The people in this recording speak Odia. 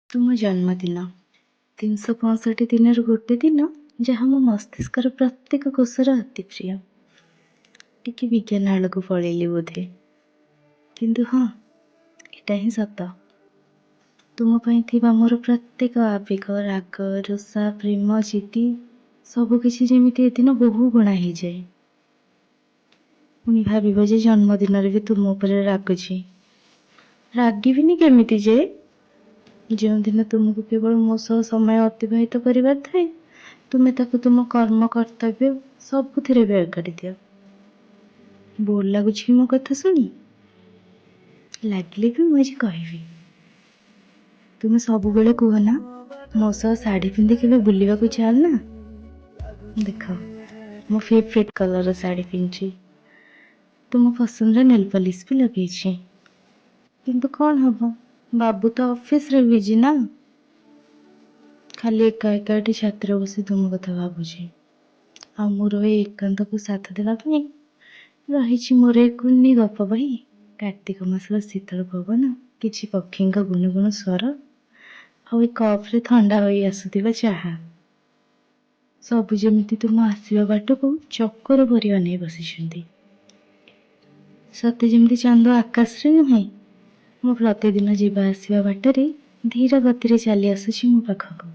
ତୁମ ଜନ୍ମଦିନ 365 ଦିନରୁ ଗୋଟେ ଦିନ ଯାହା ମୋ ମସ୍ତିଷ୍କର ପ୍ରତ୍ୟେକ କୋଷର ଅତି ପ୍ରିୟ। ଟିକେ ବିଜ୍ଞାନ ଆଡ଼କୁ ପଳେଇଲି ବୋଧେ, କିନ୍ତୁ ହଁ, ଏଟା ହିଁ ସତ। ତୁମ ପାଇଁ ଥିବା ମୋର ପ୍ରତ୍ୟେକ ଆବେଗ, ରାଗ, ରୋଷା, ପ୍ରେମ, ଜିଦି ସବୁକିଛି ଯେମିତି ଏଦିନ ବହୁ ଗୁଣା ହେଇଯାଏ। ପୁଣି ଭାବିବ ଯେ ଜନ୍ମଦିନରେ ବି ତୁମ ଉପରେ ରାଗୁଛି। ରାଗିବିନି କେମିତି ଯେ? ଯେଉଁଦିନ ତୁମକୁ କେବଳ ମୋ ସହ ସମୟ ଅତିବାହିତ କରିବାର ଥାଏ, ତୁମେ ତାକୁ ତୁମ କର୍ମ, କର୍ତ୍ତବ୍ୟ ସବୁଥିରେ ବ୍ୟୟ କରିଦିଅ। ବୋର୍ ଲାଗୁଛି କି ମୋ କଥା ଶୁଣି? ଲାଗିଲେ ବି ମୁଁ ଆଜି କହିବି। ତୁମେ ସବୁବେଳେ କୁହ ନା, ମୋ ସହ ଶାଢ଼ୀ ପିନ୍ଧି କେବେ ବୁଲିବାକୁ ଚାଲ ନା। ଦେଖ, ମୋ ଫେଭରେଟ୍ କଲର୍ର ଶାଢ଼ୀ ପିନ୍ଧିଛି। ତୁମ ପସନ୍ଦର ନେଲ୍ ପଲିସ୍ ବି ଲଗେଇଛି। କିନ୍ତୁ କ'ଣ ହବ, ବାବୁ ତ ଅଫିସରେ ବିଜି ନା। ଖାଲି ଏକା ଏକା ଏଠି ଛାତରେ ବସି ତୁମ କଥା ଭାବୁଛି। ଆଉ ମୋର ଏ ଏକାନ୍ତକୁ ସାଥ ଦେବା ପାଇଁ ରହିଛି ମୋର ଏ କୁନି ଗପ ବହି, କାର୍ତ୍ତିକ ମାସର ଶୀତଳ ପବନ, କିଛି ପକ୍ଷୀଙ୍କ ଗୁଣୁଗୁଣ ସ୍ୱର, ଆଉ ଏ କପ୍ରେ ଥଣ୍ଡା ହୋଇ ଆସୁଥିବା ଚାହା। ସବୁ ଯେମିତି ତୁମ ଆସିବା ବାଟକୁ ଚକର ପରି ଅନେଇ ବସିଛନ୍ତି। ସତେ ଯେମିତି ଚାନ୍ଦ ଆକାଶରେ ନୁହେଁ, ମୁଁ ପ୍ରତିଦିନ ଯିବା ଆସିବା ବାଟରେ ଧୀର ଗତିରେ ଚାଲି ଆସୁଛି ମୋ ପାଖକୁ।